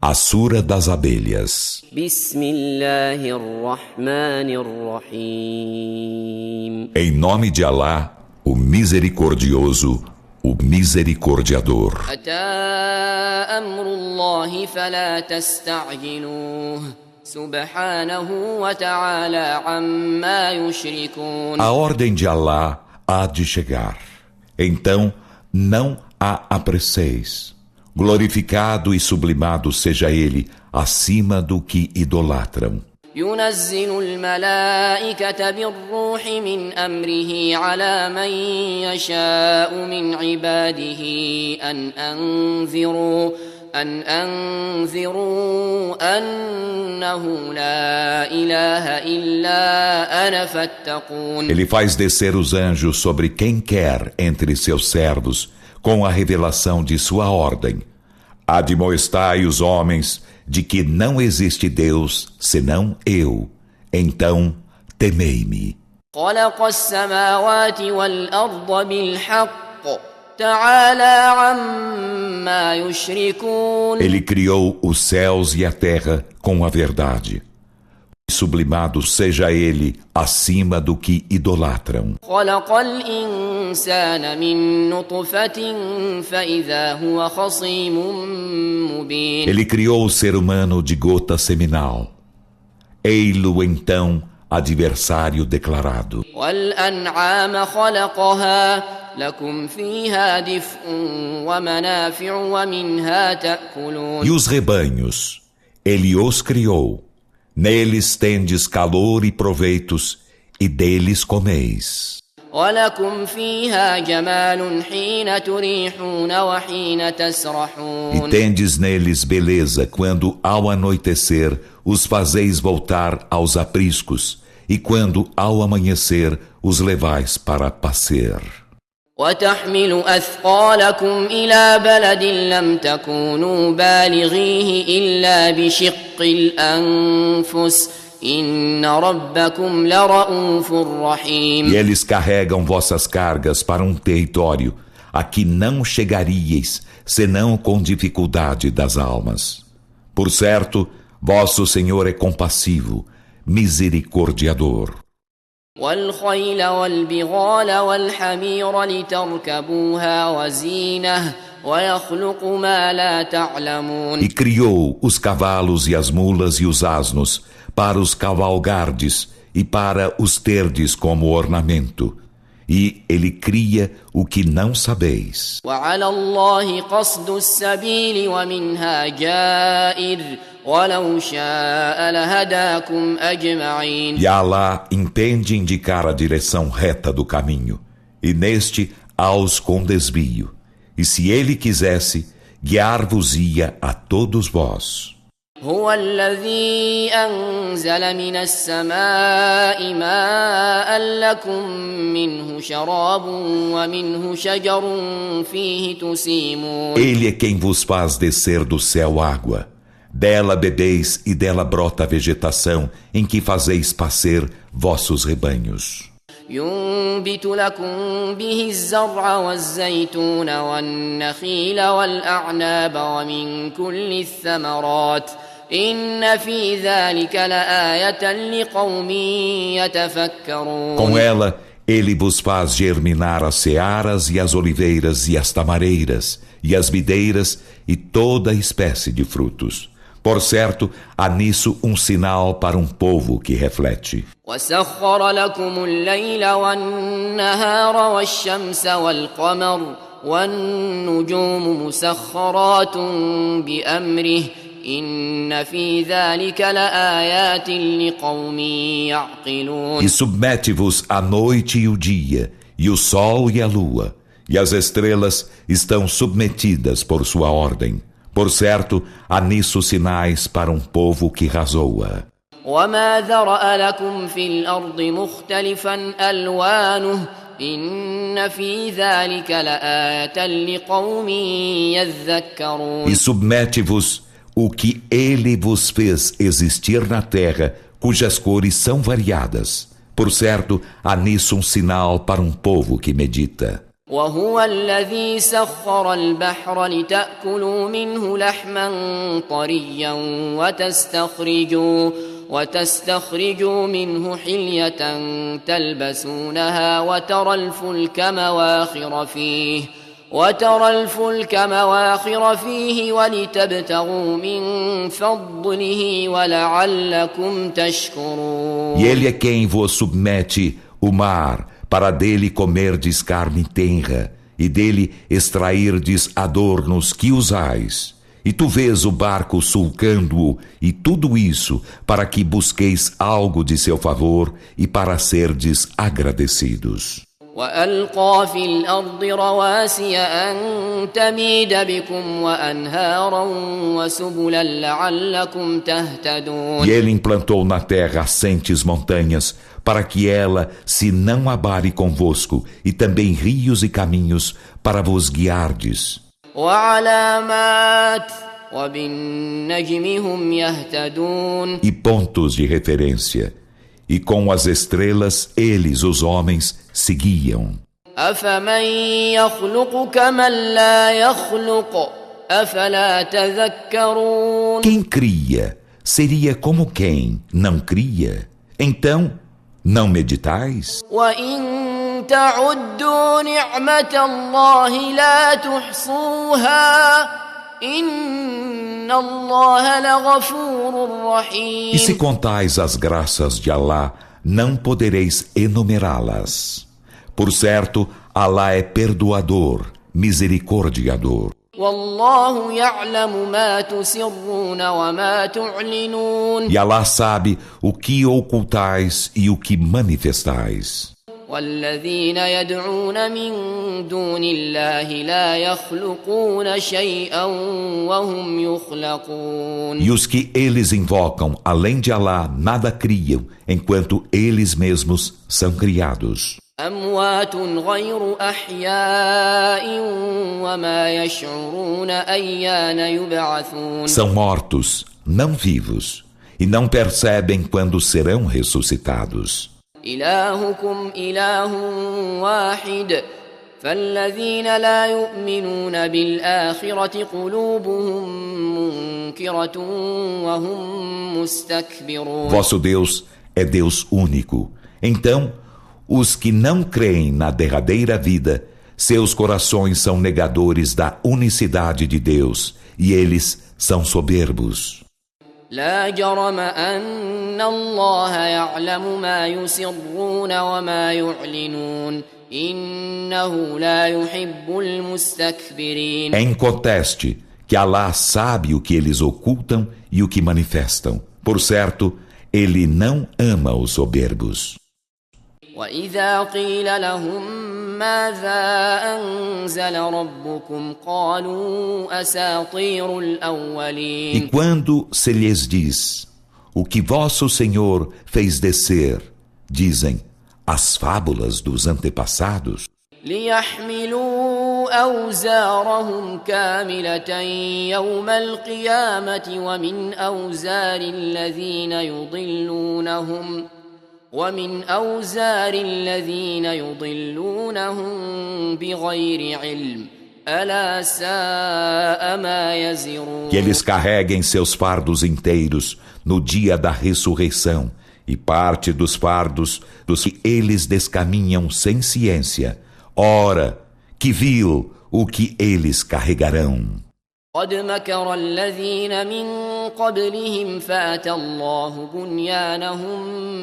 A Sura das Abelhas. Em nome de Alá, o Misericordioso, o Misericordiador. A ordem de Alá há de chegar. Então, não a apresseis. Glorificado e sublimado seja ele acima do que idolatram. ينزل الملائكة بالروح من أمره على من يشاء من عباده أن أنذروا أنه لا إله إلا أنا فاتقون. Ele faz descer os anjos sobre quem quer entre seus servos com a revelação de sua ordem. Admoestai os homens de que não existe Deus senão eu. Então, temei-me. خلق السماوات والأرض بالحق تعالى عما يشركون. Ele criou os céus e a terra com a verdade. Sublimado seja ele acima do que idolatram. خلق الإنسان من نطفة فإذا هو خصيم مبين. Ele criou o ser humano de gota seminal. Ei-lo então adversário declarado. والأنعام خلقها لكم فيها دفء ومنافع ومنها تأكلون. E os rebanhos, ele os criou. Neles tendes calor e proveitos, e deles comeis. ولكم فيها جمال حين تريحون وحين تسرحون. E tendes neles beleza quando ao anoitecer os fazeis voltar aos apriscos, e quando ao amanhecer os levais para passear. وتحمل أثقالكم إلى بلد لم تكونوا بالغيه إلا بشق الأنفس إن ربكم لرؤوف رحيم. E eles carregam vossas cargas para um território a que não chegaríeis senão com dificuldade das almas. Por certo, vosso Senhor é compassivo, misericordiador. والخيل والبغال والحمير لتركبوها وزينة ويخلق ما لا تعلمون. E criou os cavalos e as mulas e os asnos para os cavalgardes e para os terdes como ornamento. E ele cria o que não sabeis. وعلى الله قصد السبيل ومنها جائر ولو شاء لهداكم أجمعين. E Alá entende indicar a direção reta do caminho, e neste aos com desvio. E se ele quisesse, guiar-vos-ia a todos vós. هو الذي أنزل من السماء ماء لكم منه شراب ومنه شجر فيه تسيمون. Ele é quem vos faz descer do céu água. Dela bebeis e dela brota a vegetação em que fazeis pascer vossos rebanhos. ينبت لكم به الزرع والزيتون والنخيل والأعناب ومن كل الثمرات إن في ذلك لآية لقوم يتفكرون. Com ela, ele vos faz germinar as searas e as oliveiras e as tamareiras e as videiras e toda espécie de frutos. Por certo, há nisso um sinal para um povo que reflete. وسخر لكم الليل والنهار والشمس والقمر والنجوم مسخرات بأمره إن في ذلك لآيات لقوم يعقلون. E submete-vos a noite e o dia, e o sol e a lua, e as estrelas estão submetidas por sua ordem. Por certo, há nisso sinais para um povo que razoa. وما ذرأ لكم في الأرض مختلفا ألوانه إن في ذلك لآية لقوم يذكرون. E submete-vos o que ele vos fez existir na terra, cujas cores são variadas. Por certo, há nisso um sinal para um povo que medita. وهو الذي سخر البحر لتأكلوا منه لحما طريا وتستخرجوا منه حلية تلبسونها وترى الفلك مواخر فيه ولتبتغوا من فضله ولعلكم تشكرون. E ele é quem vos submete o mar, para dele comerdes carne tenra, e dele extrairdes adornos que usais. E tu vês o barco sulcando-o, e tudo isso para que busqueis algo de seu favor e para serdes agradecidos. وألقى في الأرض رواسي أن تميد بكم وأنهارا وسبلا لعلكم تهتدون. E ele implantou na terra assentes montanhas, para que ela se não abale convosco, e também rios e caminhos para vos guiardes. وعلامات وبالنجم هم يهتدون. E pontos de referência. E com as estrelas, eles, os homens, seguiam. أفمن يخلق كمن لا يخلق أفلا تذكرون. Quem cria seria como quem não cria. Então, não meditais? وإن تعدوا نعمة الله لا تحصوها إن الله لغفور رحيم. E se contais as graças de Alá, não podereis enumerá-las. Por certo, Alá é perdoador, misericordiador. والله يعلم ما تسرون وما تعلنون. E Alá sabe o que ocultais e o que manifestais. والذين يدعون من دون الله لا يخلقون شيئا وهم يخلقون. E os que eles invocam, além de Alá, nada criam, enquanto eles mesmos são criados. أموات غير أحياء وما يشعرون أيان يبعثون. São mortos, não vivos, e não percebem quando serão ressuscitados. إلهكم إله واحد فالذين لا يؤمنون بالآخرة قلوبهم منكرة وهم مستكبرون. Vosso Deus é Deus único. Então, os que não creem na derradeira vida, seus corações são negadores da unicidade de Deus, e eles são soberbos. لا جرم أن الله يعلم ما يسرون وما يعلنون إنه لا يحب المستكبرين. É inconteste que Alá sabe o que eles ocultam e o que manifestam. Por certo, Ele não ama os soberbos. وإذا قيل لهم ماذا أنزل ربكم قالوا أساطير الأولين. E quando se lhes diz, o que vosso Senhor fez descer, dizem, as fábulas dos antepassados. ليحملوا أوزارهم كاملة يوم القيامة ومن أوزار الذين يضلونهم بغير علم ألا ساء ما يزرون. Que eles carreguem seus fardos inteiros no dia da ressurreição, e parte dos fardos dos que eles descaminham sem ciência. Ora, que vil o que eles carregarão. قد مكر الذين من قبلهم فأتى الله بنيانهم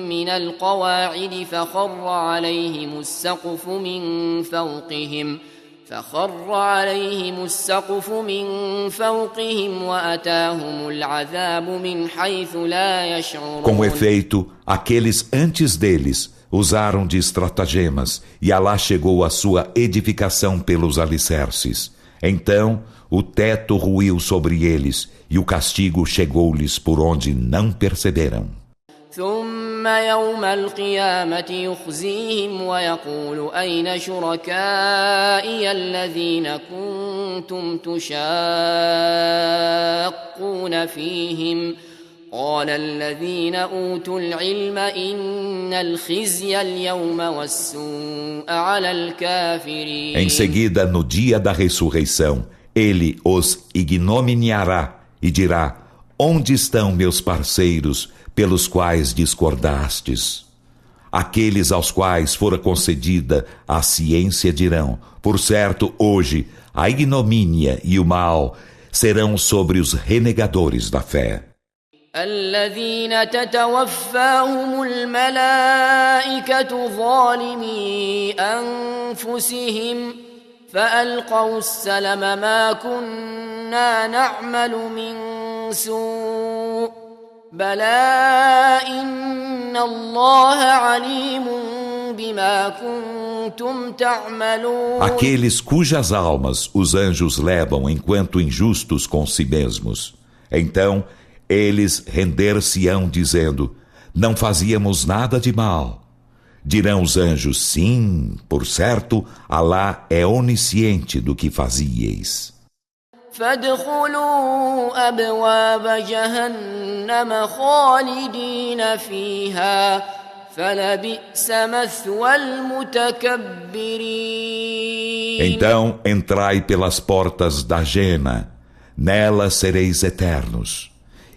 من القواعد فخر عليهم السقف من فوقهم وأتاهم العذاب من حيث لا يشعرون. Com efeito, aqueles antes deles usaram de estratagemas, e Alá chegou à sua edificação pelos alicerces. Então, o teto ruiu sobre eles, e o castigo chegou-lhes por onde não perceberam. ثم يوم القيامة يخزيهم ويقول أين شركائي الذين كنتم تشاقون فيهم قال الذين أوتوا العلم إن الخزي اليوم والسوء على الكافرين. Em seguida, no dia da ressurreição, ele os ignominiará e dirá: onde estão meus parceiros pelos quais discordastes? Aqueles aos quais fora concedida a ciência dirão: por certo, hoje a ignomínia e o mal serão sobre os renegadores da fé. الذين تتوفاهم الملائكة ظالمي أنفسهم فألقوا السلم ما كنا نعمل من سوء بلى إن الله عليم بما كنتم تعملون. Aqueles cujas almas os anjos levam enquanto injustos com si mesmos. Então eles render-se-ão dizendo: não fazíamos nada de mal. Dirão os anjos: sim, por certo, Alá é onisciente do que fazieis. فادخلوا أبواب جهنم خالدين فيها فلبئس مثوى المتكبرين. Então entrai pelas portas da Jena, nelas sereis eternos.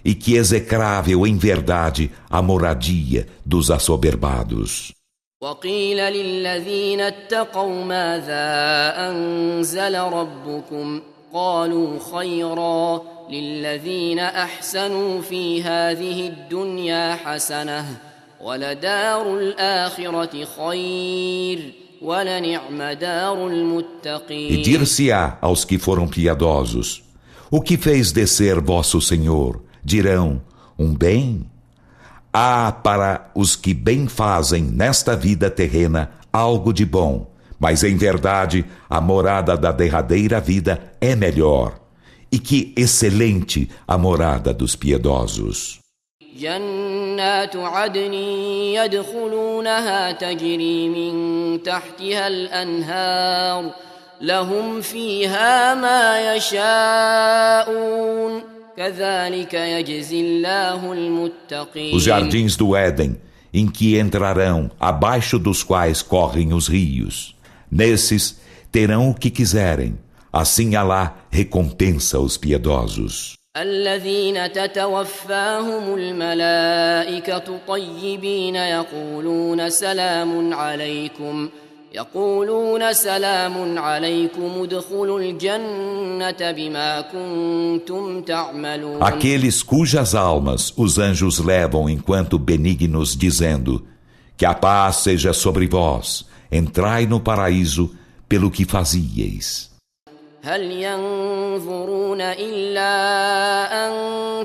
E que execrável em verdade a moradia dos assoberbados. وقيل للذين اتقوا ماذا أنزل ربكم قالوا خيرا للذين أحسنوا في هذه الدنيا حسنة ولدار الآخرة خير ولنعم دار المتقين. E dir-se-á aos que foram piedosos: o que fez descer vosso Senhor? Dirão: um bem? Há para os que bem fazem nesta vida terrena algo de bom, mas em verdade a morada da derradeira vida é melhor, e que excelente a morada dos piedosos. جنات عدن يدخلونها تجري من تحتها الأنهار لهم فيها ما يشاءون كذلك يجزي الله المتقين. Os jardins do Éden, em que entrarão, abaixo dos quais correm os rios. Nesses terão o que quiserem. Assim Alá recompensa os piedosos. الذين تتوفاهم الملائكة طيبين يقولون سلام عليكم ادخلوا الجنة بما كنتم تعملون. Aqueles cujas almas os anjos levam enquanto benignos, dizendo: que a paz seja sobre vós, entrai no paraíso pelo que fazieis. هل ينظرون إلا أن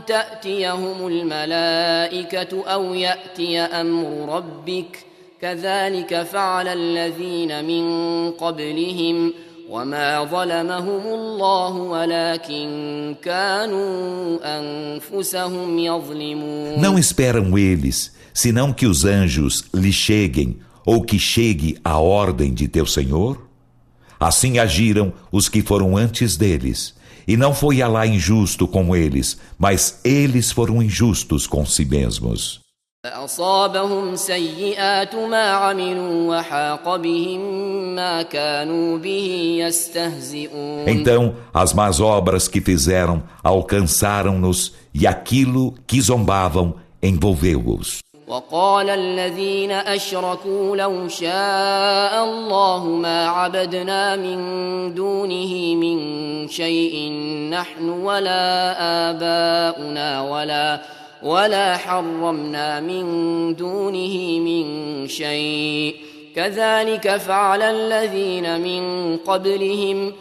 تأتيهم الملائكة أو يأتي أمر ربك كذلك فعل الذين من قبلهم وما ظلمهم الله ولكن كانوا أنفسهم يظلمون. Não esperam eles, senão que os anjos lhe cheguem, ou que chegue a ordem de teu Senhor? Assim agiram os que foram antes deles, e não foi Alá injusto com eles, mas eles foram injustos com si mesmos. فأصابهم سيئات ما عملوا وحاق بهم ما كانوا به يستهزئون. Então as más obras que fizeram alcançaram-nos, e aquilo que zombavam envolveu-os. وقال الذين أشركوا لو شاء الله ما عبدنا من دونه من شيء نحن ولا آباؤنا ولا حرمنا من دونه من شيء كذلك فعل الذين من قبلهم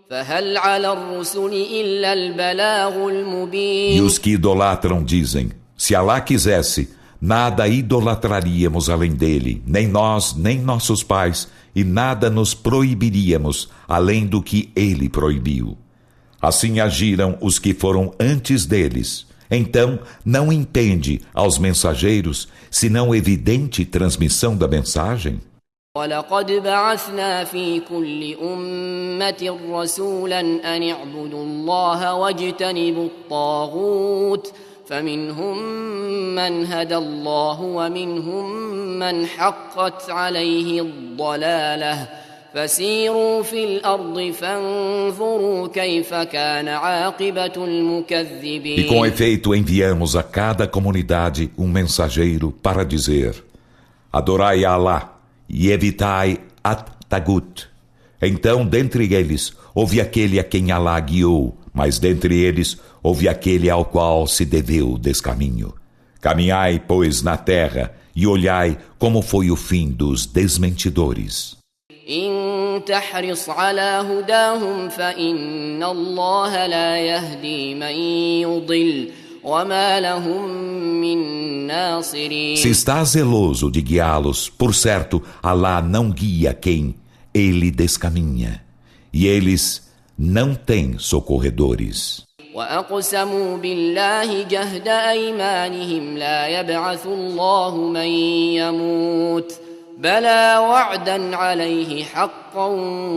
فهل على الرسل إلا البلاغ المبين. E os que idolatram dizem: se Alá quisesse, nada idolatraríamos além dele, nem nós, nem nossos pais, e nada nos proibiríamos além do que ele proibiu. Assim agiram os que foram antes deles. Então, não impende aos mensageiros, senão evidente transmissão da mensagem? وَلَقَدْ بَعَثْنَا فِي كُلِّ أُمَّةٍ رَسُولًا أَنِ اعْبُدُوا اللَّهَ وَاجْتَنِبُوا الطَّاغُوتَ فمنهم من هدى الله ومنهم من حقت عليه الضلالة فسيروا في الأرض فانظروا كيف كان عاقبة المكذبين. E com efeito enviamos a cada comunidade um mensageiro para dizer: adorai a Alá e evitai at-Tagut. Então, dentre eles, houve aquele a quem Alá guiou, mas dentre eles, houve aquele ao qual se deveu o descaminho. Caminhai, pois, na terra e olhai como foi o fim dos desmentidores. إن تحرص على هداهم فإن الله لا يهدي من يضل وما لهم من ناصرين. Se estás zeloso de guiá-los, por certo, Alá não guia quem ele descaminha, e eles não têm socorredores. وأقسموا بالله جهد أيمانهم لا يبعث الله من يموت بلى وعدا عليه حقا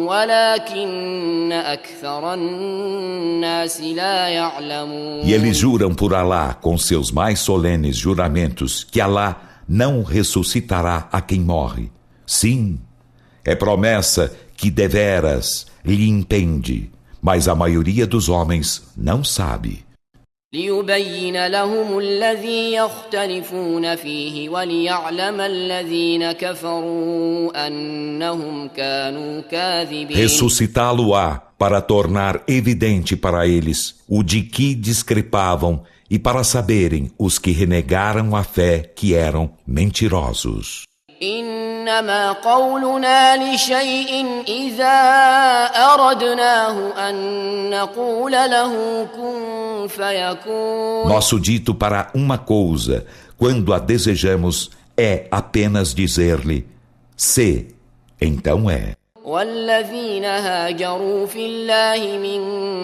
ولكن أكثر الناس لا يعلمون. E eles juram por Alá com seus mais solenes juramentos que Alá não ressuscitará a quem morre. Sim, é promessa que deveras lhe impende, mas a maioria dos homens não sabe. ليبين لهم الذي يختلفون فيه وليعلم الذين كفروا أنهم كانوا كاذبين. Ressuscitá-lo-á para tornar evidente para eles o de que discrepavam e para saberem os que renegaram a fé que eram mentirosos. إنما قولنا لشيء إذا أردناه أن نقول له كن فيكون. Nosso dito para uma coisa, quando a desejamos, é apenas dizer-lhe: se, então é. والذين هاجروا في الله من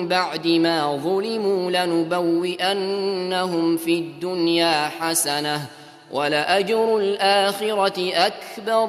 بعد ما ظلموا لنبوئنهم في الدنيا حسنة وَلَأَجْرُ الْآخِرَةِ أَكْبَرُ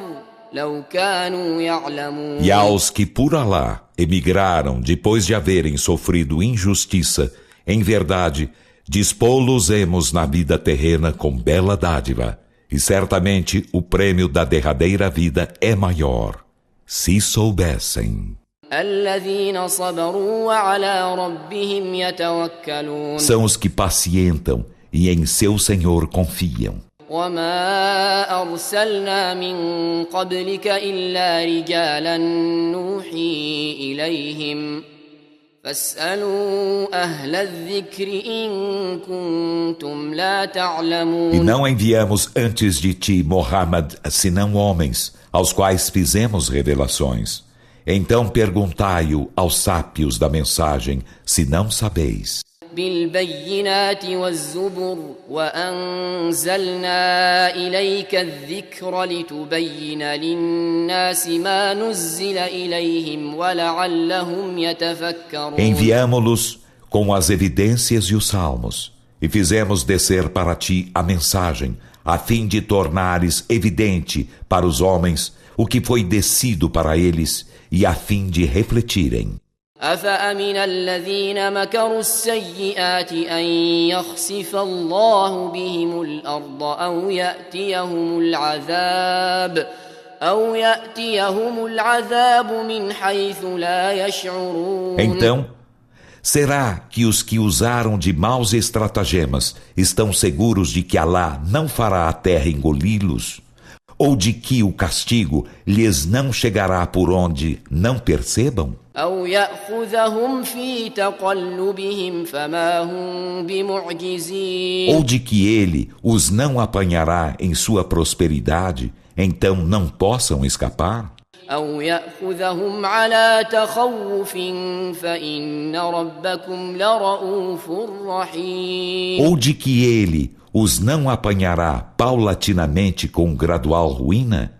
لَوْ كَانُوا يَعْلَمُونَ. E aos que por Alá emigraram depois de haverem sofrido injustiça, em verdade, dispô-los-emos na vida terrena com bela dádiva, e certamente o prêmio da derradeira vida é maior, se soubessem. الَّذِينَ صَبَرُوا وَعَلَى رَبِّهِمْ يَتَوَكَّلُونَ. São os que pacientam e em seu Senhor confiam. وما أرسلنا من قبلك إلا رجالا نوحي إليهم فاسألوا أهل الذكر إن كنتم لا تعلمون. E não enviamos antes de ti, Muhammad, senão homens, aos quais fizemos revelações. Então perguntai-o aos sábios da mensagem, se não sabeis. بالبينات والزبر وأنزلنا إليك الذكر لتبين للناس ما نزل إليهم ولعلهم يتفكرون. Enviamo-los com as evidências e os salmos, e fizemos descer para ti a mensagem, a fim de tornares evidente para os homens o que foi descido para eles, e a fim de refletirem. أفأمن الذين مكروا السيئات أن يخسف الله بهم الأرض أو يأتيهم العذاب من حيث لا يشعرون. Então, será que os que usaram de maus estratagemas estão seguros de que Alá não fará a terra engoli-los? Ou de que o castigo lhes não chegará por onde não percebam? أو يأخذهم في تقلبهم فما هم بمعجزين. Ou de que ele os não apanhará em sua prosperidade, então não possam escapar? أو يأخذهم على تخوف فإن ربكم لرؤوف رحيم. Ou de que ele os não apanhará paulatinamente com gradual ruína?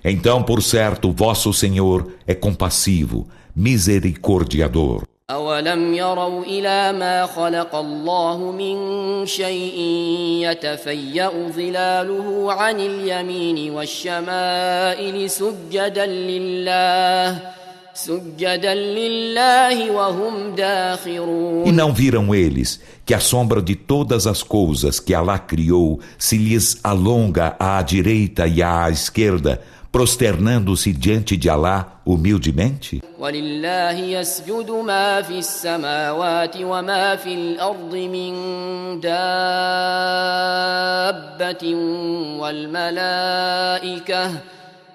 Então, por certo, vosso Senhor é compassivo, misericordiador. أولم يروا إلى ما خلق الله من شيء يتفيأ ظلاله عن اليمين والشمائل سجدا لله وهم داخرون. E não viram eles que a sombra de todas as coisas que Alá criou se lhes alonga à direita e à esquerda, prosternando-se diante de Alá humildemente? ولله يسجد ما في السماوات وما في الأرض من دابة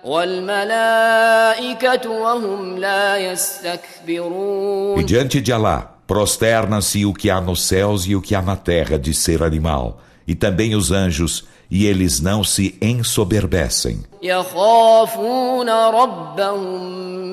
والملائكة وهم لا يستكبرون. E diante de Alá prosterna-se o que há nos céus e o que há na terra de ser animal, e também os anjos, e eles não se ensoberbecem. يخافون ربهم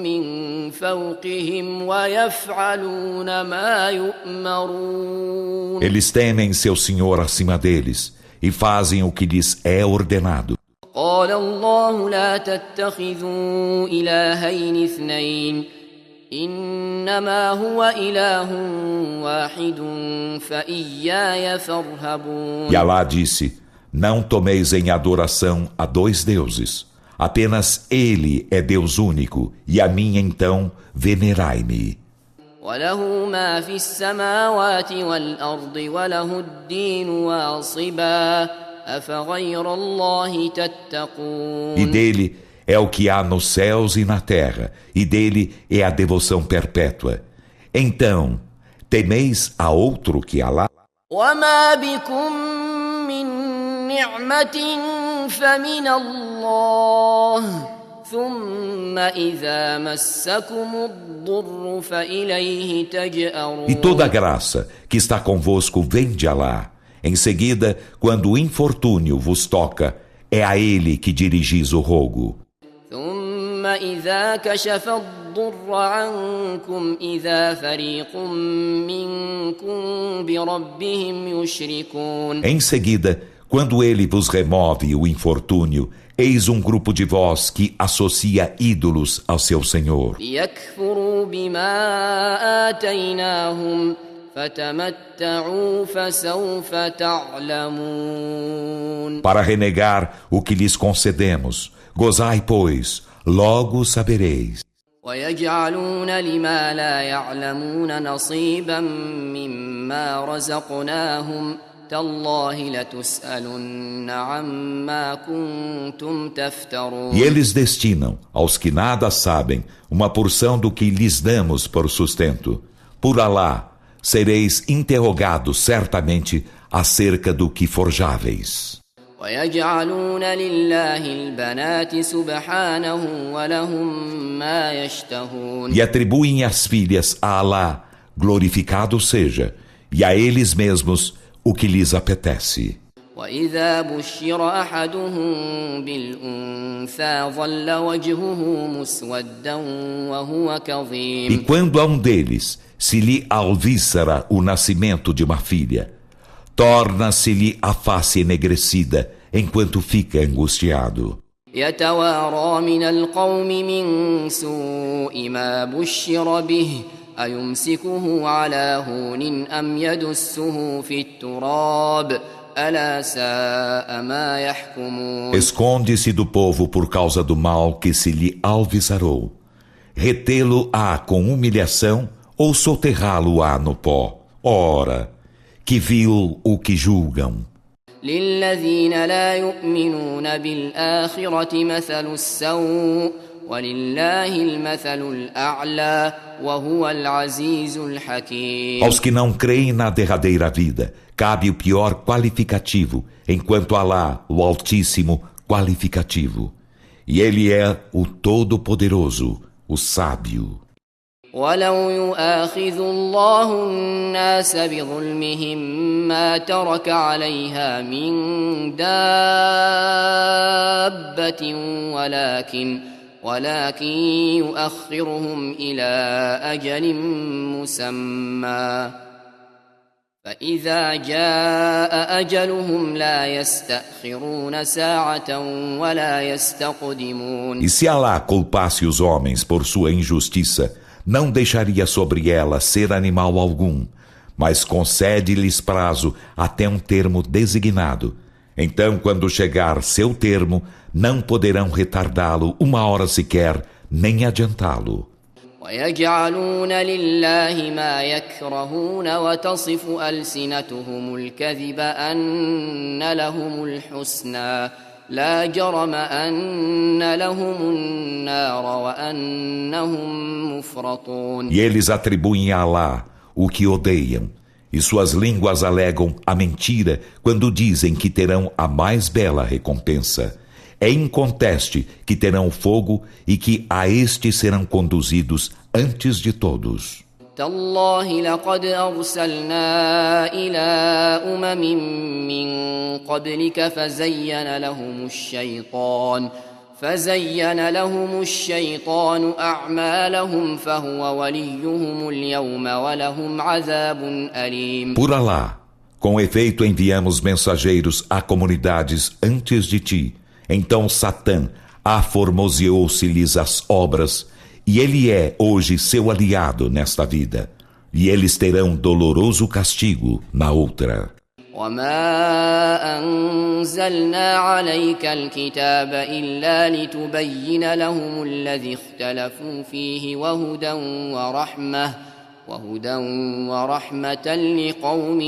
من فوقهم ويفعلون ما يؤمرون. Eles temem seu Senhor acima deles e fazem o que lhes é ordenado. قال الله لا تتخذوا إلهين اثنين إنما هو إله واحد فإياي فارهبون. E Alá disse: não tomeis em adoração a dois deuses. Apenas Ele é Deus único, e a mim então venerai-me. وله ما في السماوات والأرض وله الدين واصبا أفغير الله تتقون. E dele é o que há nos céus e na terra, e dele é a devoção perpétua. Então, temeis a outro que Alá? وما بكم من نعمة فمن الله ثم إذا مسكم الضر فإليه تجأرون. E toda a graça que está convosco vem de Alá. Em seguida, quando o infortúnio vos toca, é a ele que dirigis o rogo. ثم إذا كشف الضر عنكم إذا فريق منكم بربهم يشركون. Em seguida, quando ele vos remove o infortúnio, eis um grupo de vós que associa ídolos ao seu Senhor. ليكفروا بما آتيناهم فتمتعوا فسوف تعلمون. Para renegar o que lhes concedemos, gozai, pois, logo sabereis. ويجعلون لما لا يعلمون نصيبا مما رزقناهم تالله لتسألن عما كنتم تفترون. E eles destinam aos que nada sabem uma porção do que lhes damos por sustento. Por Alá, sereis interrogados certamente acerca do que forjáveis. ويجعلون لله البنات سبحانه ولهم ما يشتهون. E atribuem as filhas a Alá, glorificado seja, e a eles mesmos o que lhes apetece. وإذا بشر أحدهم بالأنثى ظل وجهه مسودا وهو E كظيم. quando a um deles se lhe alvíssara o nascimento de uma filha, torna-se-lhe a face enegrecida, enquanto fica angustiado. يتوارى من القوم من سوء ما بشر به أيمسكه على هون أم يدسه في التراب ألا ساء ما يحكمون. Esconde-se do povo por causa do mal que se lhe alvizarou. Retê-lo-á com humilhação ou soterrá-lo-á no pó. Ora, que vil o que julgam. للذين لا يؤمنون بالآخرة مثل السوء ولله المثل الأعلى وهو العزيز الحكيم. Aos que não creem na derradeira vida, cabe o pior qualificativo, enquanto Alá, o Altíssimo, qualificativo. E Ele é o Todo-Poderoso, o Sábio. ولو يؤاخذ الله الناس بظلمهم ما ترك عليها من دابة ولكن يؤخرهم إلى أجل مسمى فإذا جاء أجلهم لا يستأخرون ساعة ولا يستقدمون. E se Alá culpasse os homens por sua injustiça, não deixaria sobre ela ser animal algum, mas concede-lhes prazo até um termo designado. Então, quando chegar seu termo, não poderão retardá-lo uma hora sequer, nem adiantá-lo. ويجعلون لله ما يكرهون وتصف ألسنتهم الكذب أن لهم الحسنى لا جرم أن لهم النار وأنهم مفرطون. E eles atribuem a Alá o que odeiam, e suas línguas alegam a mentira quando dizem que terão a mais bela recompensa. É inconteste que terão fogo e que a este serão conduzidos antes de todos. تالله لقد أرسلنا إلى من قبلك فزين لهم الشيطان أعمالهم فهو وليهم اليوم ولهم عذاب أليم. Por Alá, com efeito enviamos mensageiros a comunidades antes de ti. Então Satã aformoseou-se-lhes as obras, e ele é hoje seu aliado nesta vida, e eles terão doloroso castigo na outra. وما أنزلنا عليك الكتاب إلا لتبين لهم الذي اختلفوا فيه وهدى ورحمة لقوم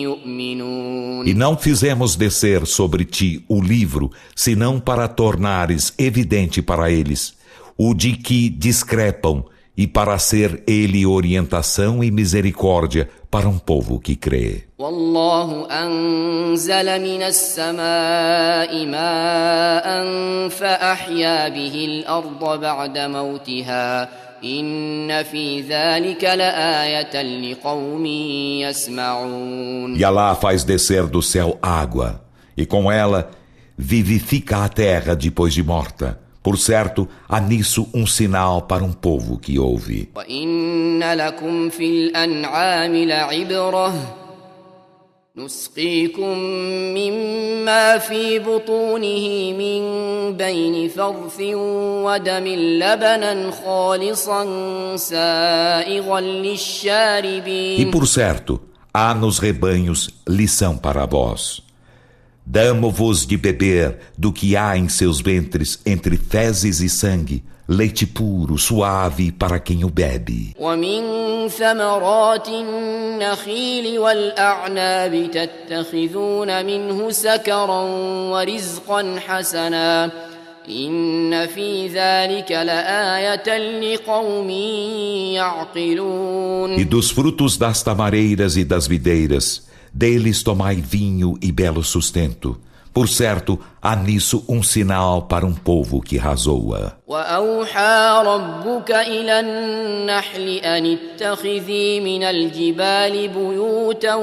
يؤمنون. E não fizemos descer sobre ti o livro, senão para tornares evidente para eles o de que discrepam, e para ser ele orientação e misericórdia para um povo que crê. والله أنزل من السماء ماء فأحيا به الأرض بعد موتها إن في ذلك لآية لقوم يسمعون. E Alá faz descer do céu água, e com ela vivifica a terra depois de morta. Por certo, há nisso um sinal para um povo que ouve. وَإِنَّ لَكُمْ فِي الْأَنْعَامِ لَعِبْرَةً نُسْقِيكُم مِّمَّا فِي بُطُونِهِ مِن بَيْنِ فَرْثٍ وَدَمٍ لَبَنًا خَالِصًا سَائِغًا لِلشَّارِبِينَ. E por certo, há nos rebanhos lição para vós. Damo-vos de beber do que há em seus ventres entre fezes e sangue, leite puro, suave para quem o bebe. ومن ثمرات النخيل والأعناب تتخذون منه سكرا ورزقا حسنا إن في ذلك لآية لقوم يعقلون. E dos frutos das tamareiras e das videiras, deles tomai vinho e belo sustento. Por certo, há nisso um sinal para um povo que razoa. وأوحى ربك إلى النحل أن اتخذي من الجبال بيوتا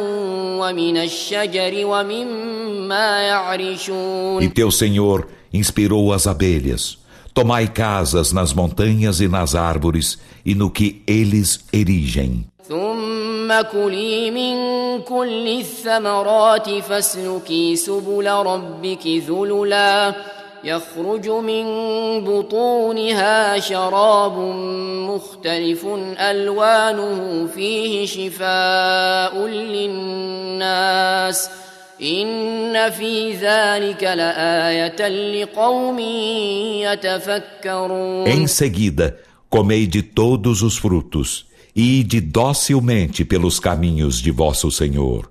ومن الشجر ومما يعرشون. E teu Senhor inspirou as abelhas. Tomai casas nas montanhas e nas árvores e no que eles erigem. ثم كلي من كل الثمرات فاسلكي سبل ربك ذللا يخرج من بطونها شراب مختلف ألوانه فيه شفاء للناس إن في ذلك لآية لقوم يتفكرون. Em seguida, comei de todos os frutos e ide docilmente pelos caminhos de vosso Senhor.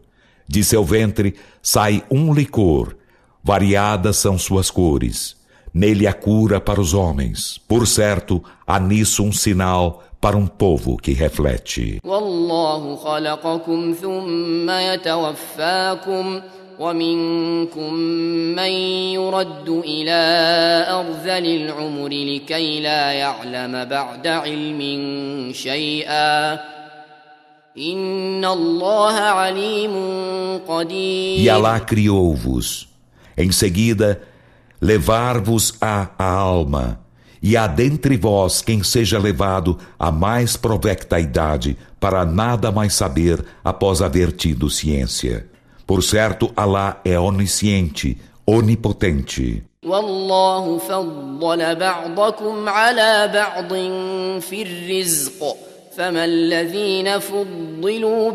De seu ventre sai um licor, variadas são suas cores. Nele há cura para os homens. Por certo, há nisso um sinal para um povo que reflete. والله خلقكم ثم يتوفاكم ومنكم من يرد إلى أرذل العمر لكي لا يعلم بعد علم شيئا إن الله عليم قدير. E Alá criou-vos. Em seguida, levar-vos a alma. E há dentre vós quem seja levado à mais provecta idade para nada mais saber após haver tido ciência. Por certo, Alá é onisciente, onipotente. والله فضل بعضكم على بعض في الرزق فما الذين فضلوا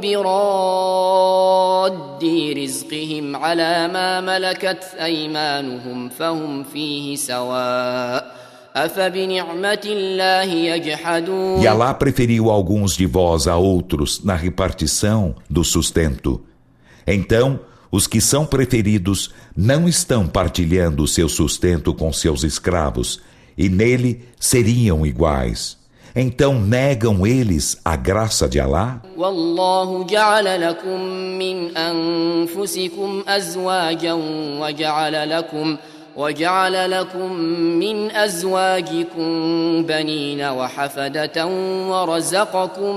براد رزقهم على ما ملكت أيمانهم فهم فيه سواء أفبنعمة الله يجحدون. E Alá preferiu alguns de vós a outros na repartição do sustento. Então, os que são preferidos não estão partilhando o seu sustento com seus escravos, e nele seriam iguais. Então negam eles a graça de Alá? والله جعل لكم من أنفسكم أزواجا وجعل لكم من أزواجكم بنين وحفدة ورزقكم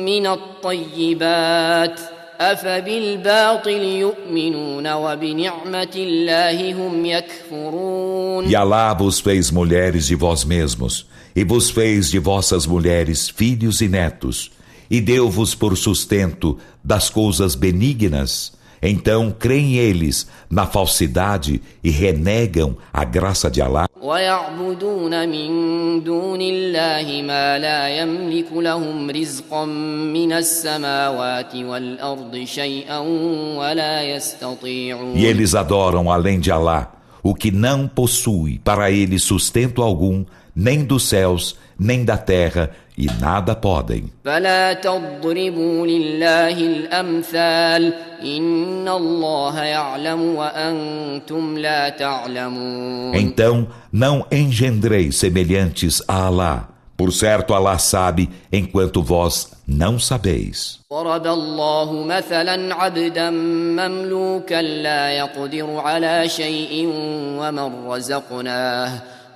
من الطيبات أفبالباطل يؤمنون وبنعمة الله هم يكفرون. E Alá vos fez mulheres de vós mesmos, e vos fez de vossas mulheres filhos e netos, e deu-vos por sustento das coisas benignas. Então creem eles na falsidade e renegam a graça de Alá. ويعبدون من دون الله ما لا يملك لهم رزقا من السماوات والأرض شيئا ولا يستطيعون. E eles adoram além de Alá o que não possui para eles sustento algum, nem dos céus, nem da terra, e nada podem. فلا تضربوا لله الأمثال إن الله يعلم وأنتم لا تعلمون. Então não engendrei semelhantes a Alá. Por certo, Alá sabe, enquanto vós não sabeis. ضرب الله مثلا عبدا مملوكا لا يقدر على شيء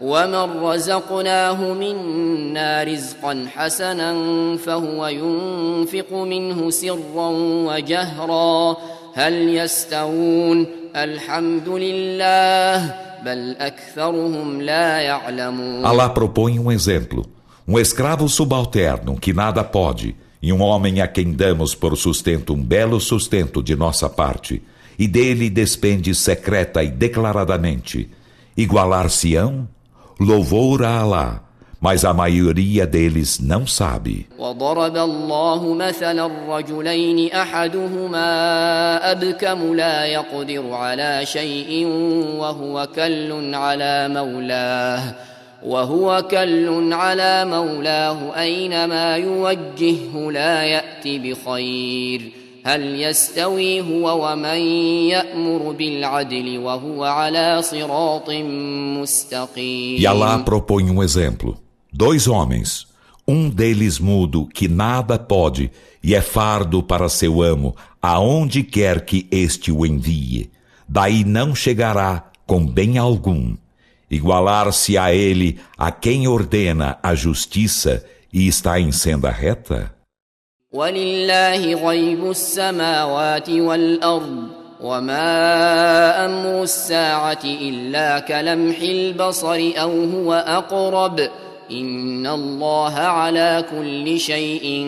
ومن رزقناه منا رزقا حسنا فهو ينفق منه سرا وجهرا هل يستوون الحمد لله بل أكثرهم لا يعلمون. Alá propõe um exemplo. Um escravo subalterno que nada pode, e um homem a quem damos por sustento um belo sustento de nossa parte, e dele despende secreta e declaradamente. Igualar-se-ão? Louvor a Alá, mas a maioria deles não sabe. وضرب الله مثلا الرجلين أحدهما أبكم لا يقدر على شيء وهو كل على مولاه أينما يوجهه لا يأتي بخير هل يستوي هو ومن يأمر بالعدل وهو على صراط مستقيم. E Alá propõe um exemplo. 2 homens, um deles mudo que nada pode e é fardo para seu amo, aonde quer que este o envie. Daí não chegará com bem algum. Igualar-se a ele a quem ordena a justiça e está em senda reta? ولله غيب السماوات والأرض وما أمر الساعة إلا كلمح البصر أو هو أقرب إن الله على كل شيء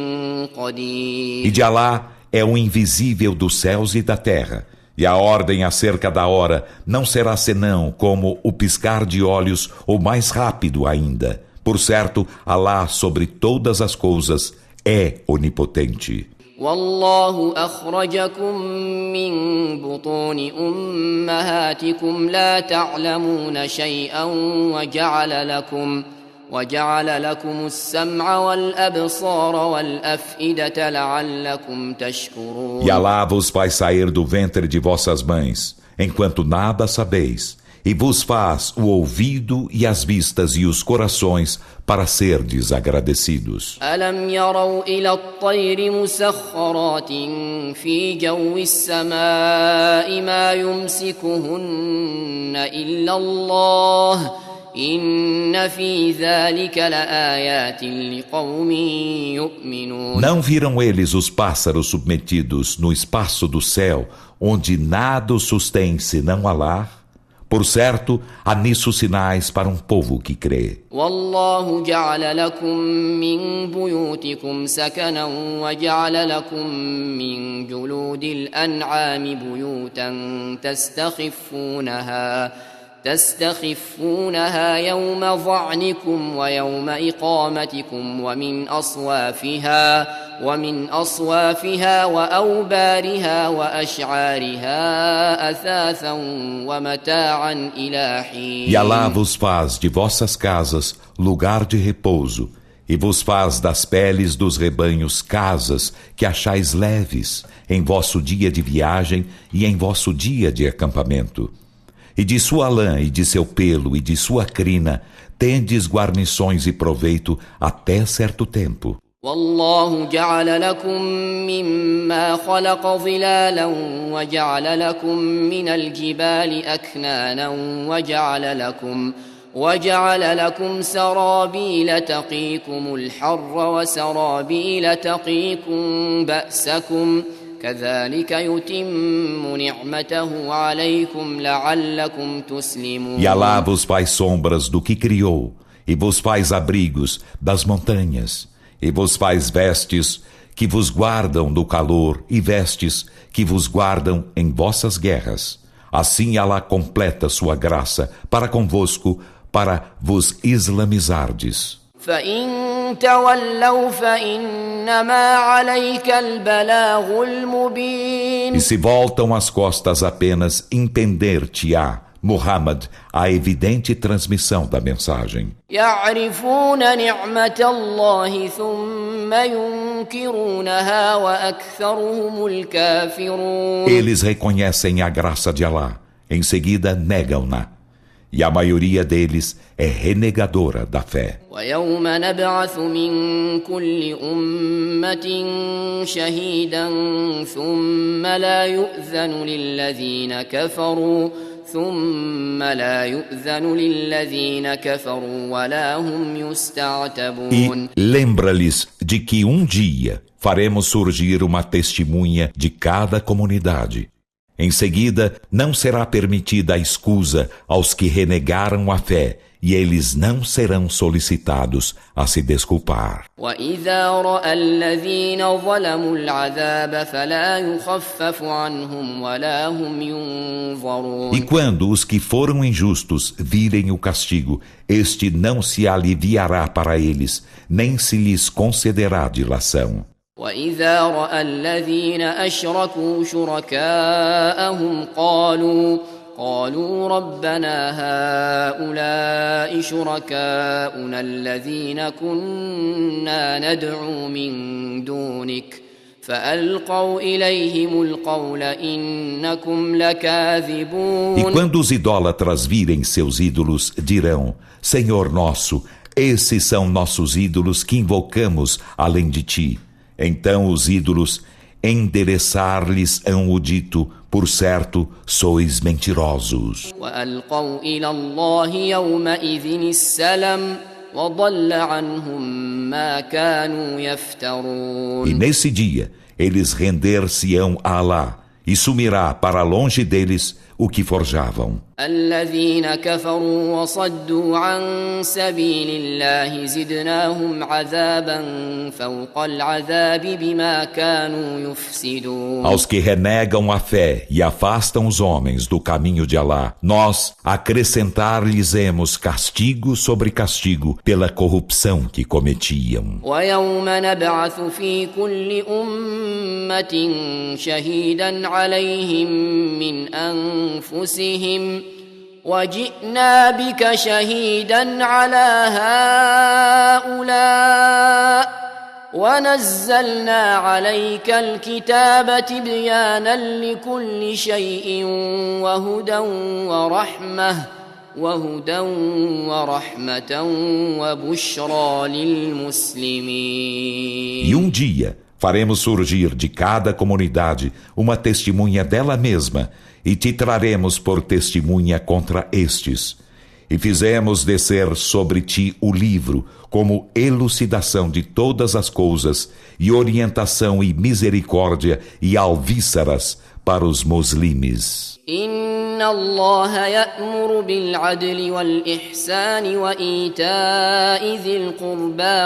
قدير. E de Alá é o invisível dos céus e da terra. E a ordem acerca da hora não será senão como o piscar de olhos ou mais rápido ainda. Por certo, Alá sobre todas as coisas é onipotente. والله أخرجكم من بطون أمهاتكم لا تعلمون شيئا وجعل لكم السمع والأبصار والأفئدة لعلكم تشكرون. E Alá vos faz sair do ventre de vossas mães, enquanto nada sabeis, e vos faz o ouvido e as vistas e os corações para serdes agradecidos. ألم يروا إلى الطير مسخرات في جو السماء ما يمسكهن إلا الله إن في ذلك لآيات لقوم يؤمنون. Não viram eles os pássaros submetidos no espaço do céu, onde nada os sustém senão Alá? Por certo, há nisso sinais para um povo que crê. والله جعل لكم من بيوتكم سكنا وجعل لكم من جلود الأنعام بيوتا تستخفونها يوم ظعنكم ويوم إقامتكم ومن أصوافها وأوبارها وأشعارها أثاثا ومتاعا إلى حين. E Alá vos faz de vossas casas lugar de repouso, e vos faz das peles dos rebanhos casas que achais leves em vosso dia de viagem e em vosso dia de acampamento. E de sua lã e de seu pelo e de sua crina tendes guarnições e proveito até certo tempo. والله جعل لكم مما خلق ظلالا وجعل لكم من الجبال أكنانا وجعل لكم سرابيل تقيكم الحر وسرابيل تقيكم بأسكم كذلك يتم نعمته عليكم لعلكم تسلمون. E Alá vos faz sombras do que criou, e vos faz abrigos das montanhas, e vos faz vestes que vos guardam do calor e vestes que vos guardam em vossas guerras. Assim Alá completa sua graça para convosco, para vos islamizardes. فإن تولوا فإنما عليك البلاغ المبين. E se voltam as costas apenas, entender-te-á, Muhammad, a evidente transmissão da mensagem. يعرفون نعمة الله ثم ينكرونها وأكثرهم الكافرون. Eles reconhecem a graça de Alá, em seguida negam-na. E a maioria deles é renegadora da fé. ويوم نبعث من كل أمة شهيدا ثم لا يؤذن للذين كفروا ولا هم يستعتبون. E lembra-lhes de que um dia faremos surgir uma testemunha de cada comunidade. Em seguida, não será permitida a escusa aos que renegaram a fé, e eles não serão solicitados a se desculpar. وَإِذَا رَأَى الَّذِينَ ظَلَمُوا الْعَذَابَ فَلَا يُخَفَّفُ عَنْهُمْ وَلَا هُمْ يُنظَرُونَ. E quando os que foram injustos virem o castigo, este não se aliviará para eles, nem se lhes concederá dilação. وَإِذَا رَأَى الَّذِينَ أَشْرَكُوا شُرَكَاءَهُمْ قالوا ربنا هؤلاء شركاؤنا الذين كنا ندعو من دونك فألقوا إليهم القول إنكم لكاذبون. E quando os idólatras virem seus ídolos, dirão: Senhor nosso, esses são nossos ídolos que invocamos além de ti. Então os ídolos endereçar-lhes-ão o dito: por certo, sois mentirosos. وألقوا إلى الله يومئذ السلم وضل عنهم ما كانوا يفترون. E nesse dia, eles render-se-ão a Alá, e sumirá para longe deles o que forjavam. الذين كفروا وصدوا عن سبيل الله زدناهم عذابا فوق العذاب بما كانوا يفسدون. Aos que renegam a fé e afastam os homens do caminho de Alá, nós acrescentar-lhes-emos castigo sobre castigo pela corrupção que cometiam. ويوم نبعث في كل أمة شهيدا عليهم من أنفسهم وجئنا بك شهيدا على هؤلاء ونزلنا عليك الكتاب تبيانا لكل شيء وهدى ورحمة وبشرى للمسلمين. E um dia faremos surgir de cada comunidade uma testemunha dela mesma, e te traremos por testemunha contra estes. E fizemos descer sobre ti o livro, como elucidação de todas as coisas, e orientação e misericórdia e alvíceras para os muslimes. إن الله يأمر بالعدل والإحسان وإيتاء ذي القربى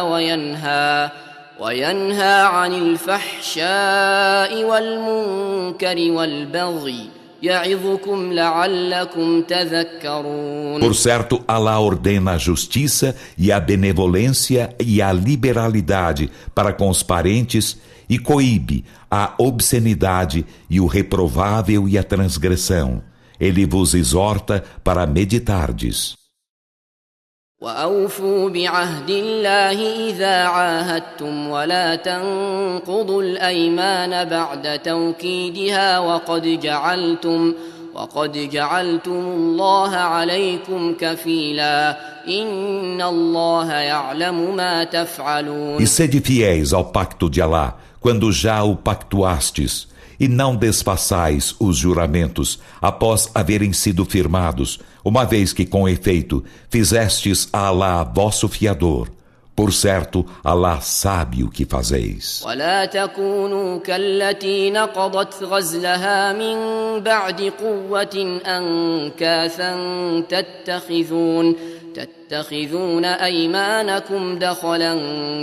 وينهى عن الفحشاء والمنكر والبغي يعظكم لعلكم تذكرون. Por certo, Alá ordena a justiça e a benevolência e a liberalidade para com os parentes e coíbe a obscenidade e o reprovável e a transgressão. Ele vos exorta para meditardes. وأوفوا بعهد الله إذا عاهدتم ولا تنقضوا الأيمان بعد توكيدها وقد جعلتم الله عليكم كفيلا إن الله يعلم ما تفعلون. E sede fiéis ao pacto de Alá, quando já o pactuastes, e não desfaçais os juramentos após haverem sido firmados, uma vez que com efeito fizestes a Alá vosso fiador. Por certo, Alá sabe o que fazeis. ولا تكونوا كالتي نقضت غزلها من بعد قوة أنكاثا تتخذون أيمانكم دخلا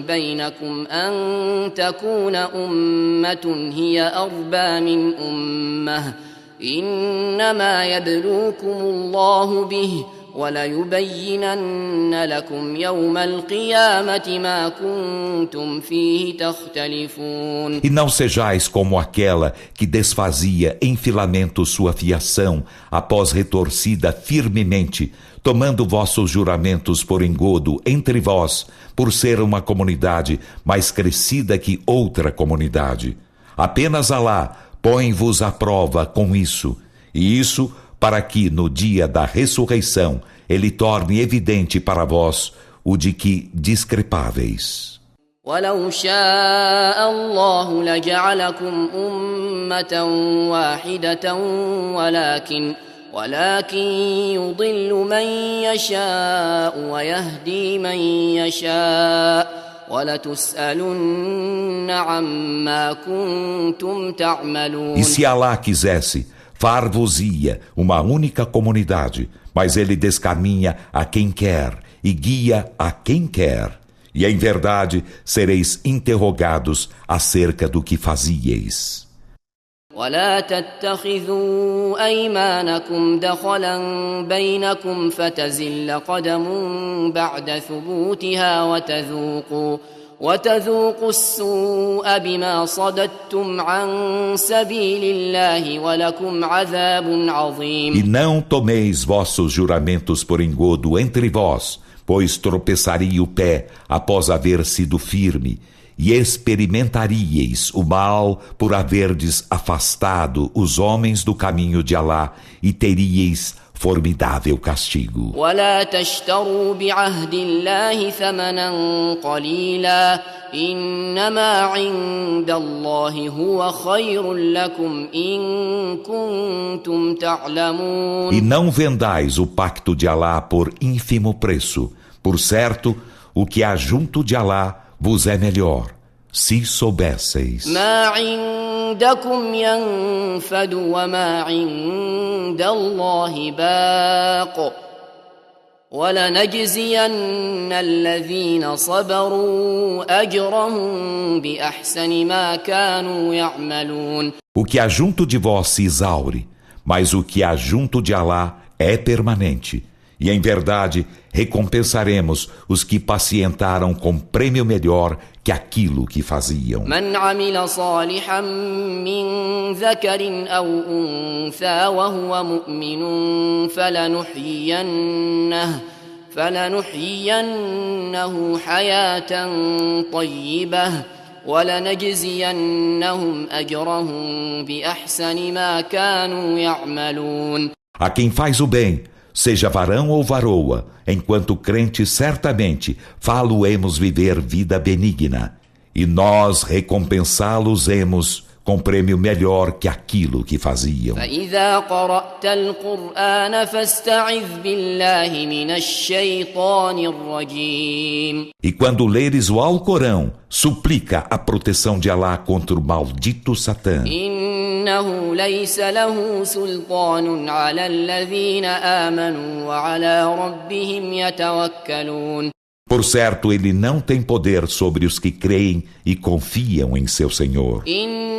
بينكم أن تكون أمة هي أربى من أمة إنما يبلوكم الله به وليبينن لكم يوم القيامة ما كنتم فيه تختلفون. E não sejais como aquela que desfazia em filamento sua fiação após retorcida firmemente, tomando vossos juramentos por engodo entre vós, por ser uma comunidade mais crescida que outra comunidade. Apenas Alá põe-vos à prova com isso, e isso para que no dia da ressurreição ele torne evidente para vós o de que discrepáveis. ولو شاء الله لجعلكم أمة واحدة ولكن يضل من يشاء ويهدي من يشاء ولتسألن عما كنتم تعملون. E se Alá quisesse, far-vos-ia uma única comunidade, mas ele descaminha a quem quer e guia a quem quer. E em verdade sereis interrogados acerca do que fazíeis. ولا تتخذوا أيمانكم دخلا بينكم فتزل قدم بعد ثبوتها وتذوقوا السوء بما صددتم عن سبيل الله ولكم عذاب عظيم. E não tomeis vossos juramentos por engodo entre vós, pois tropeçaria o pé após haver sido firme, e experimentaríeis o mal por haverdes afastado os homens do caminho de Alá, e teríeis formidável castigo. ولا تشتروا بعهد الله ثمنا قليلا إنما عند الله هو خير لكم إن كنتم تعلمون. E não vendais o pacto de Alá por ínfimo preço. Por certo, o que há junto de Alá vos é melhor, se soubesseis. ما عندكم ينفد وما عند الله باق ولنجزين الذين صبروا أجرهم بأحسن ما كانوا يعملون. O que há junto de vós se exaure, mas o que há junto de Alá é permanente. E em verdade, recompensaremos os que pacientaram com prêmio melhor que aquilo que faziam. من عمل صالحا من ذكر أو أنثى وهو مؤمن فلنحيينه حياة طيبة ولنجزينهم أجرهم بأحسن ما كانوا يعملون. A quem faz o bem, seja varão ou varoa, enquanto crente certamente fá-lo-emos viver vida benigna, e nós recompensá-los-emos com prêmio melhor que aquilo que faziam. فإذا قرأت القرآن فاستعذ بالله من الشيطان الرجيم. E quando leres o Alcorão, suplica a proteção de Alá contra o maldito Satã. إنه ليس له سلطان على الذين آمنوا وعلى ربهم يتوكلون. Por certo, ele não tem poder sobre os que creem e confiam em seu Senhor.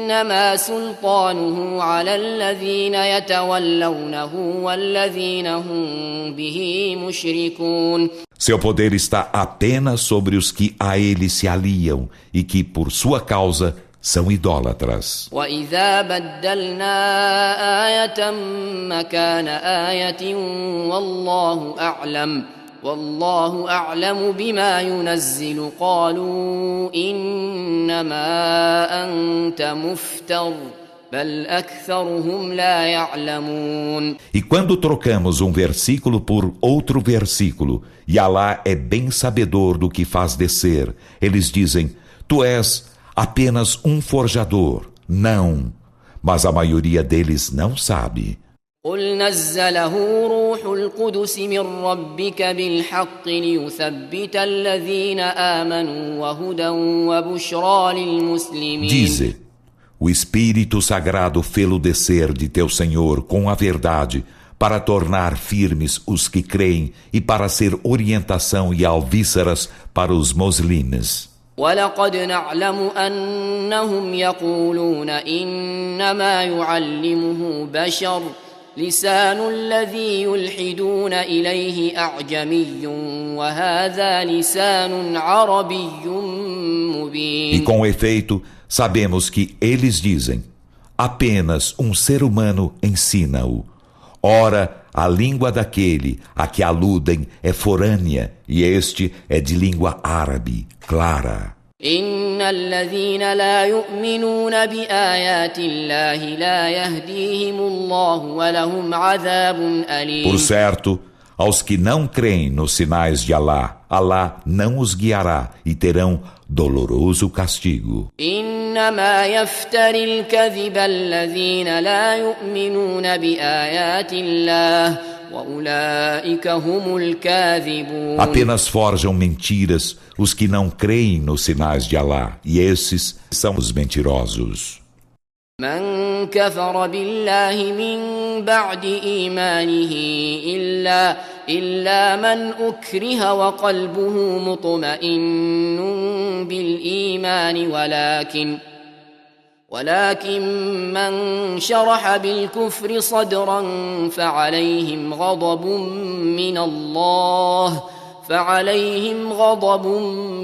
إنما سلطانه على الذين يتولونه والذين هم به مشركون. Seu poder está apenas sobre os que a ele se aliam e que, por sua causa, são idólatras. وإذا بدلنا آية مكان آية والله أعلم بما ينزل قالوا إنما أنت مفتر بل أكثرهم لا يعلمون. E quando trocamos um versículo por outro versículo, e Alá é bem sabedor do que faz descer, eles dizem: Tu és apenas um forjador. Não, mas a maioria deles não sabe. قل نزله روح القدس من ربك بالحق ليثبت الذين آمنوا وهدى وبشرى للمسلمين. Dize: o Espírito Sagrado fê-lo descer de teu Senhor com a verdade, para tornar firmes os que creem e para ser orientação e alvíceras para os muslimes. ولقد نعلم أنهم يقولون إنما يعلمه بشر لسان الذي يلحدون إليه أعجمي وهذا لسان عربي مبين. E com efeito, sabemos que eles dizem: apenas um ser humano ensina-o. Ora, a língua daquele a que aludem é forânea, e este é de língua árabe, clara. إن الذين لا يؤمنون بآيات الله لا يهديهم الله ولهم عذاب أليم. Por certo, aos que não creem nos sinais de Alá, Alá não os guiará e terão doloroso castigo. إنما يفتري الكذب الذين لا يؤمنون بآيات الله وأولئك هم الكاذبون. Apenas forjam mentiras os que não creem nos sinais de Alá, e esses são os mentirosos. من كفر بالله من بعد إيمانه إلا من أكره وقلبه مطمئن بالإيمان ولكن من شرح بالكفر صدرا فعليهم غضب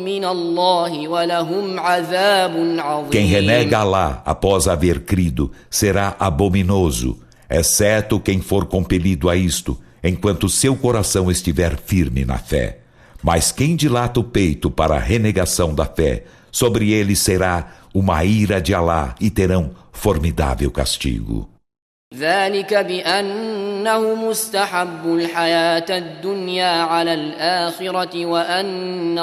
من الله ولهم عذاب عظيم. Quem renega Alá após haver crido será abominoso, exceto quem for compelido a isto, enquanto seu coração estiver firme na fé. Mas quem dilata o peito para a renegação da fé, sobre ele será uma ira de Alá e terão formidável castigo. ذلك بأنه مستحب الحياة الدنيا على الآخرة وأن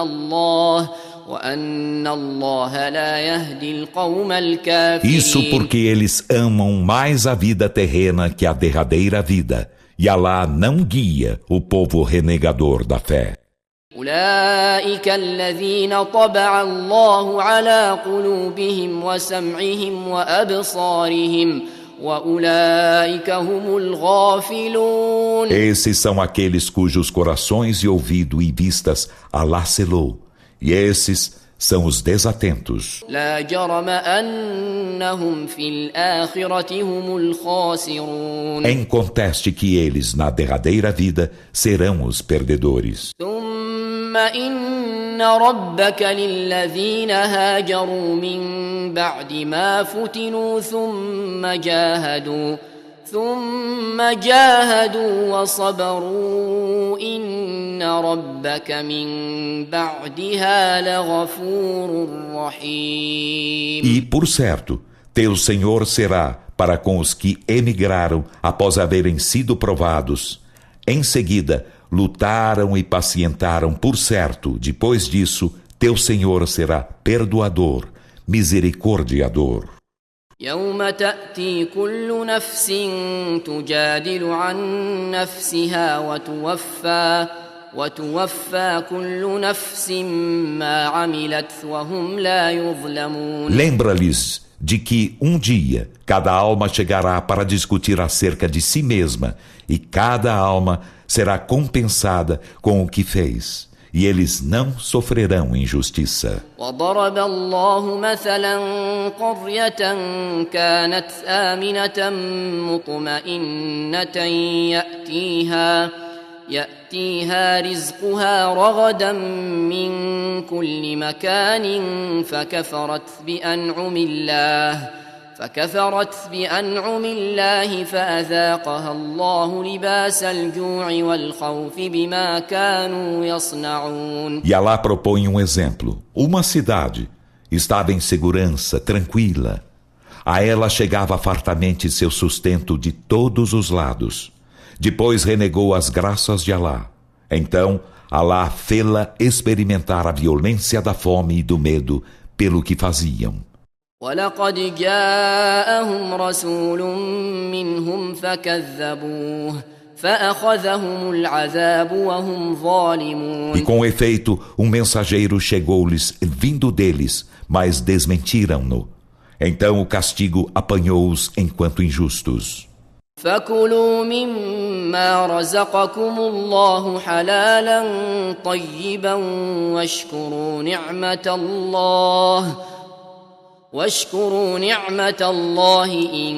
الله لا يهدي القوم الكافرين. Isso porque eles amam mais a vida terrena que a derradeira vida, e Alá não guia o povo renegador da fé. أولئك الذين طبع الله على قلوبهم وسمعهم وأبصارهم وأولئك هم الغافلون. Esses são aqueles cujos corações e ouvido e vistas Alá selou, e esses são os desatentos. لا جرم أنهم في الآخرة هم الخاسرون. Em conteste que eles na derradeira vida serão os perdedores. ثم إن ربك للذين هاجروا من بعد ما فتنوا ثم جاهدوا وصبروا إن ربك من بعدها لغفور رحيم. E, por certo, teu Senhor será para com os que emigraram após haverem sido provados. Em seguida, lutaram e pacientaram, por certo, depois disso, teu Senhor será perdoador, misericordiador. يوم تأتي كل نفس تجادل عن نفسها وتوفى كل نفس ما عملت وهم لا يظلمون. Lembra-lhes de que um dia cada alma chegará para discutir acerca de si mesma, e cada alma será compensada com o que fez, e eles não sofrerão injustiça. وضرب الله مثلا قرية كانت آمنة مطمئنة يأتيها رزقها رغدا من كل مكان فكفرت بأنعم الله فأذاقها الله لباس الجوع والخوف بما كانوا يصنعون. E Alá propõe um exemplo. Uma cidade estava em segurança, tranquila. A ela chegava fartamente seu sustento de todos os lados. Depois renegou as graças de Alá. Então, Alá fê-la experimentar a violência da fome e do medo pelo que faziam. وَلَقَدْ جَاءَهُمْ رَسُولٌ مِّنْهُمْ فَكَذَّبُوهُ فَأَخَذَهُمُ الْعَذَابُ وَهُمْ ظَالِمُونَ. E com efeito, um mensageiro chegou-lhes vindo deles, mas desmentiram-no. Então o castigo apanhou-os enquanto injustos. فَكُلُوا مِمَّا رَزَقَكُمُ اللَّهُ حَلَالًا طَيِّبًا واشكروا نعمة الله إن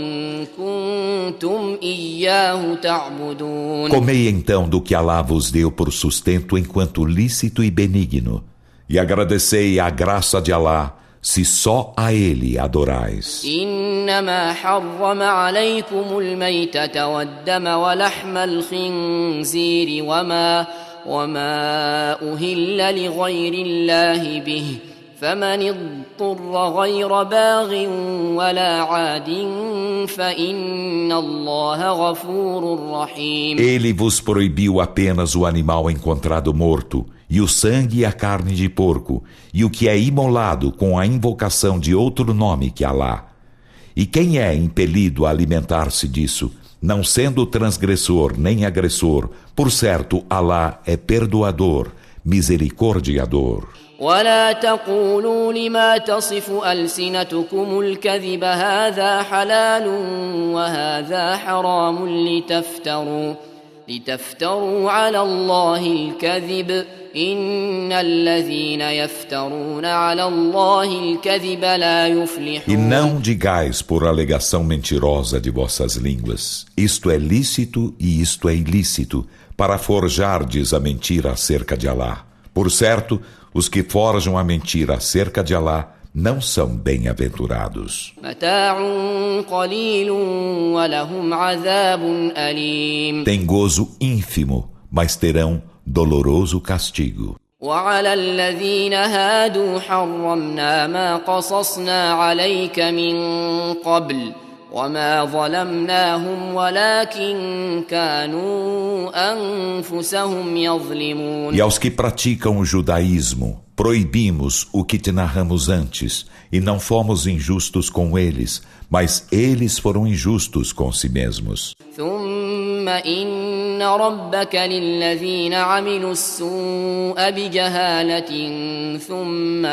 كنتم إياه تعبدون. Comei então do que Alá vos deu por sustento enquanto lícito e benigno, e agradecei a graça de Alá, se só a Ele adorais. إنما حرم عليكم الميتة والدم ولحم الخنزير وما أهل لغير الله به فمن اضطر غير باغ ولا عاد فإن الله غفور رحيم. Ele vos proibiu apenas o animal encontrado morto, e o sangue e a carne de porco, e o que é imolado com a invocação de outro nome que Alá. E quem é impelido a alimentar-se disso, não sendo transgressor nem agressor, por certo, Alá é perdoador, misericordiador. ولا تقولوا لما تصف ألسنتكم الكذب هذا حلال وهذا حرام لتفتروا على الله الكذب إن الذين يفترون على الله الكذب لا يفلحون. E não digais por alegação mentirosa de vossas línguas, isto é lícito e isto é ilícito, para forjardes a mentira acerca de Alá. Por certo, os que forjam a mentira acerca de Alá não são bem-aventurados. Tem gozo ínfimo, mas terão doloroso castigo. وعلى الذين هادوا حرمنا ما قصصنا عليك من قبل وما ظلمناهم ولكن كانوا أنفسهم يظلمون. E aos que praticam o judaísmo, proibimos o que te narramos antes, e não fomos injustos com eles, mas eles foram injustos com si mesmos. ثم إن ربك للذين عملوا السوء بجهالة ثم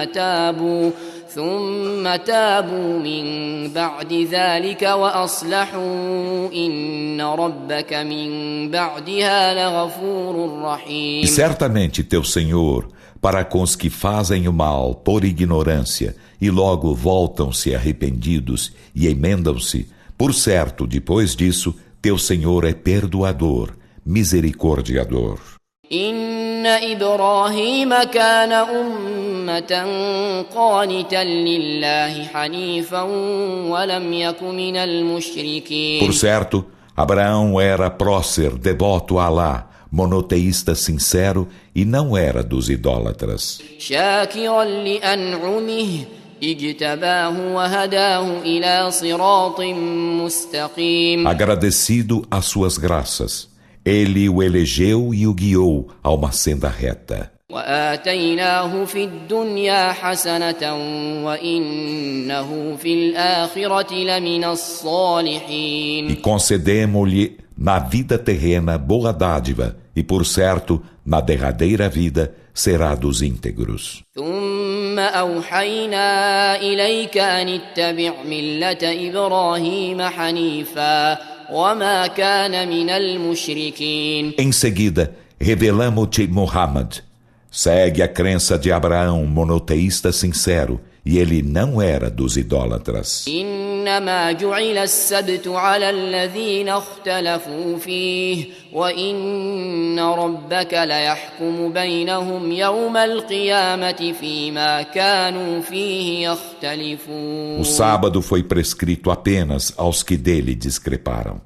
تابوا من بعد ذلك وأصلحوا إن ربك من بعدها لغفور رحيم. E certamente teu Senhor, para com os que fazem o mal por ignorância e logo voltam-se arrependidos e emendam-se, por certo, depois disso, teu Senhor é perdoador, misericordiador. إن إبراهيم كان أمة قانتا لله حنيفا ولم يك من المشركين. Por certo, Abraão era prócer, devoto a Alá, monoteísta sincero e não era dos idólatras. شاكرا لأنعمه اجتباه وهداه إلى صراط مستقيم. Agradecido às suas graças, ele o elegeu e o guiou a uma senda reta. وآتيناه في الدنيا حسنة وإنه في الآخرة لمن الصالحين. E concedemos-lhe na vida terrena boa dádiva, e por certo, na derradeira vida, será dos íntegros. ثم أوحينا إليك أن اتبع ملة إبراهيم حنيفا وما كان من المشركين. Em seguida, revelamos-te Muhammad, Segue a crença de Abraão, monoteísta sincero, e ele não era dos idólatras. إنما جعل السبت على الذين اختلفوا فيه وإن ربك ليحكم بينهم يوم القيامة فيما كانوا فيه يختلفون. O sábado foi prescrito apenas aos que dele discreparam.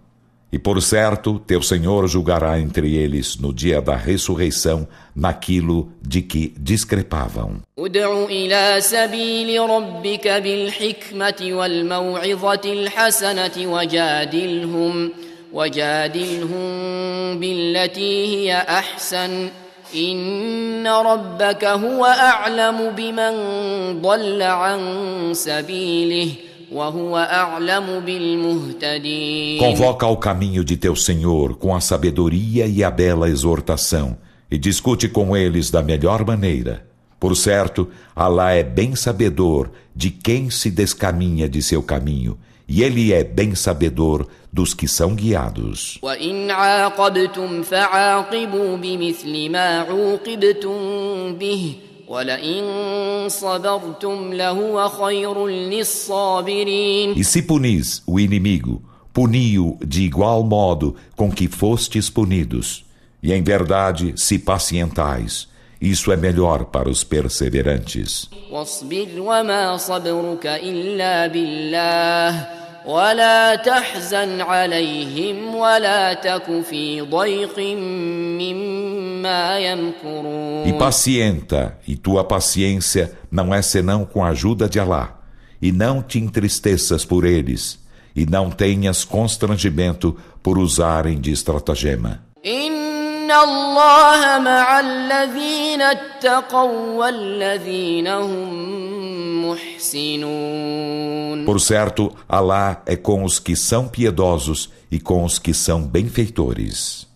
E por certo, teu Senhor julgará entre eles no dia da ressurreição naquilo de que discrepavam. ادع إلى سبيل ربك بالحكمة والموعظة الحسنة وجادلهم بالتي هي أحسن إن ربك هو أعلم بمن ضل عن سبيله Convoca ao caminho de teu Senhor com a sabedoria e a bela exortação, e discute com eles da melhor maneira. Por certo, Alá é bem sabedor de quem se descaminha de seu caminho, e Ele é bem sabedor dos que são guiados. وَإِنْ عَاقَبْتُمْ فَعَاقِبُوا بِمِثْلِ مَا عُوقِبْتُمْ بِهِ وَلَئِنْ صَبَرْتُمْ لَهُوَ خَيْرٌ لِلصَّابِرِينَ. E se punis o inimigo, puni-o de igual modo com que fostes punidos. E em verdade, se pacientais, isso é melhor para os perseverantes. وَاصْبِرْ وَمَا صَبْرُكَ إِلَّا بِاللَّهِ وَلَا تَحْزَنْ عَلَيْهِمْ وَلَا تَكُ فِي ضَيْقٍ مِّمَّا يَمْكُرُونَ. E pacienta, e tua paciência não é senão com a ajuda de Alá. E não te entristeças por eles, e não tenhas constrangimento por usarem de estratagema. إِنَّ اللَّهَ مَعَ الَّذِينَ اتَّقَوْا وَالَّذِينَ هُم مُحْسِنُونَ. Por certo, Alá é com os que são piedosos e com os que são benfeitores.